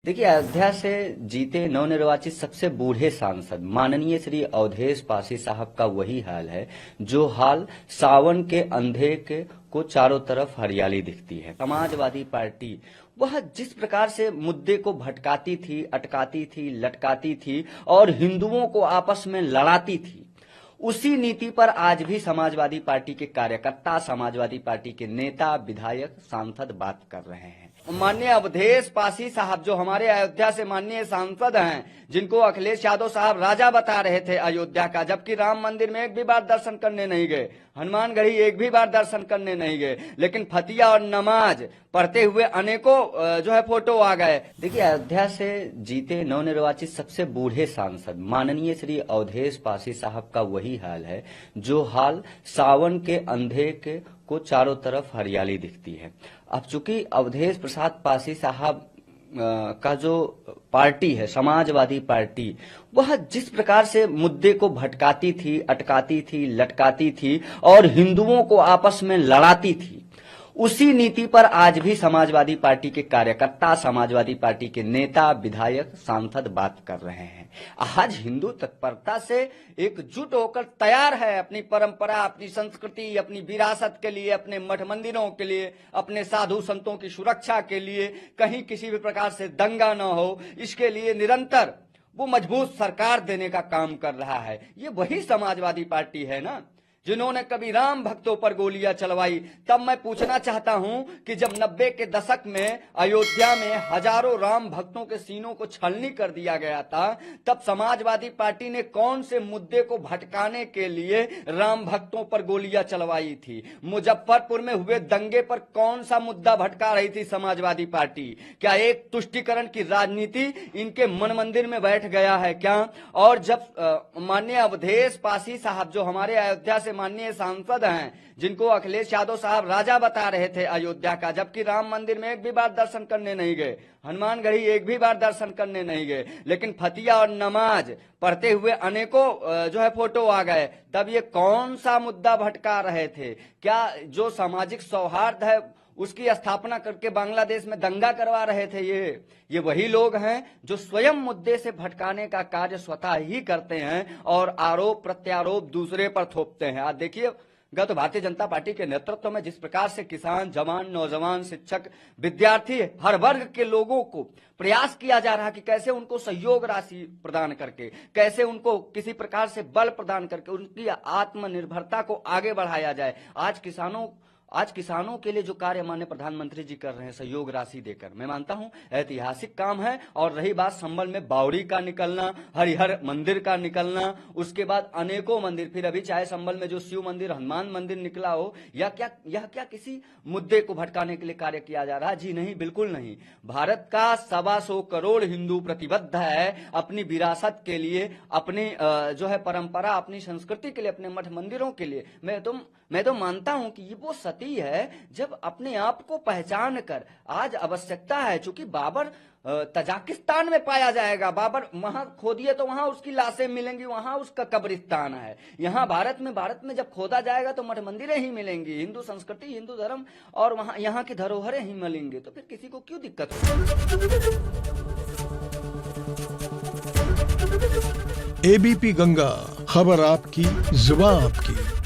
देखिए, अयोध्या से जीते नवनिर्वाचित सबसे बूढ़े सांसद माननीय श्री अवधेश पासी साहब का वही हाल है जो हाल सावन के अंधे के को चारों तरफ हरियाली दिखती है। समाजवादी पार्टी वह जिस प्रकार से मुद्दे को भटकाती थी, अटकाती थी, लटकाती थी और हिंदुओं को आपस में लड़ाती थी, उसी नीति पर आज भी समाजवादी पार्टी के कार्यकर्ता, समाजवादी पार्टी के नेता, विधायक, सांसद बात कर रहे हैं। माननीय अवधेश पासी साहब जो हमारे अयोध्या से माननीय सांसद हैं, जिनको अखिलेश यादव साहब राजा बता रहे थे अयोध्या का, जबकि राम मंदिर में एक भी बार दर्शन करने नहीं गए, हनुमानगढ़ी एक भी बार दर्शन करने नहीं गए, लेकिन फतिया और नमाज पढ़ते हुए अनेकों जो है फोटो आ गए। देखिए, अयोध्या से जीते नवनिर्वाचित सबसे बूढ़े सांसद माननीय श्री अवधेश पासी साहब का वही हाल है जो हाल सावन के अंधे के को चारों तरफ हरियाली दिखती है। अब चूंकि अवधेश प्रसाद पासी साहब का जो पार्टी है, समाजवादी पार्टी, वह जिस प्रकार से मुद्दे को भटकाती थी, अटकाती थी, लटकाती थी और हिंदुओं को आपस में लड़ाती थी, उसी नीति पर आज भी समाजवादी पार्टी के कार्यकर्ता, समाजवादी पार्टी के नेता, विधायक, सांसद बात कर रहे हैं। आज हिंदू तत्परता से एकजुट होकर तैयार है अपनी परंपरा, अपनी संस्कृति, अपनी विरासत के लिए, अपने मठ मंदिरों के लिए, अपने साधु संतों की सुरक्षा के लिए, कहीं किसी भी प्रकार से दंगा न हो, इसके लिए निरंतर वो मजबूत सरकार देने का काम कर रहा है। ये वही समाजवादी पार्टी है ना जिन्होंने कभी राम भक्तों पर गोलियां चलवाई। तब मैं पूछना चाहता हूं कि जब 90 के दशक में अयोध्या में हजारों राम भक्तों के सीनों को छलनी कर दिया गया था, तब समाजवादी पार्टी ने कौन से मुद्दे को भटकाने के लिए राम भक्तों पर गोलियां चलवाई थी? मुजफ्फरपुर में हुए दंगे पर कौन सा मुद्दा भटका रही थी समाजवादी पार्टी? क्या एक तुष्टीकरण की राजनीति इनके मन मंदिर में बैठ गया है क्या? और जब माननीय अवधेश पासी साहब जो हमारे अयोध्या से माननीय सांसद हैं, जिनको अखिलेश यादव साहब राजा बता रहे थे अयोध्या का, जबकि राम मंदिर में एक भी बार दर्शन करने नहीं गए, हनुमानगढ़ी एक भी बार दर्शन करने नहीं गए, लेकिन फतिया और नमाज पढ़ते हुए अनेकों जो है फोटो आ गए, तब ये कौन सा मुद्दा भटका रहे थे? क्या जो सामाजिक सौहार्द है उसकी स्थापना करके बांग्लादेश में दंगा करवा रहे थे? ये वही लोग हैं जो स्वयं मुद्दे से भटकाने का कार्य स्वतः ही करते हैं और आरोप प्रत्यारोप दूसरे पर थोपते हैं। आज देखिए, गत भारतीय जनता पार्टी के नेतृत्व में जिस प्रकार से किसान, जवान, नौजवान, शिक्षक, विद्यार्थी, हर वर्ग के लोगों को प्रयास किया जा रहा है कि कैसे उनको सहयोग राशि प्रदान करके, कैसे उनको किसी प्रकार से बल प्रदान करके उनकी आत्मनिर्भरता को आगे बढ़ाया जाए। आज किसानों के लिए जो कार्य माननीय प्रधानमंत्री जी कर रहे हैं सहयोग राशि देकर, मैं मानता हूं ऐतिहासिक काम है। और रही बात संभल में बावड़ी का निकलना, हरिहर मंदिर का निकलना, उसके बाद अनेकों मंदिर, फिर अभी चाहे संभल में जो शिव मंदिर, हनुमान मंदिर निकला हो, यह क्या किसी मुद्दे को भटकाने के लिए कार्य किया जा रहा है? जी नहीं, बिल्कुल नहीं। भारत का 125 करोड़ हिंदू प्रतिबद्ध है अपनी विरासत के लिए, अपनी जो है परंपरा, अपनी संस्कृति के लिए, अपने मठ मंदिरों के लिए। मैं तो मानता हूं कि ये वो सती है जब अपने आप को पहचान कर आज आवश्यकता है, चूंकि बाबर तजाकिस्तान में पाया जाएगा, बाबर वहां खोदिए तो वहां उसकी लाशें मिलेंगी, वहां उसका कब्रिस्तान है। यहाँ भारत में जब खोदा जाएगा तो मठ मंदिरें ही मिलेंगी, हिंदू संस्कृति, हिंदू धर्म और वहां यहाँ की धरोहरें ही मिलेंगी, तो फिर किसी को क्यों दिक्कत होगी? एबीपी गंगा, खबर आपकी, जुबान आपकी।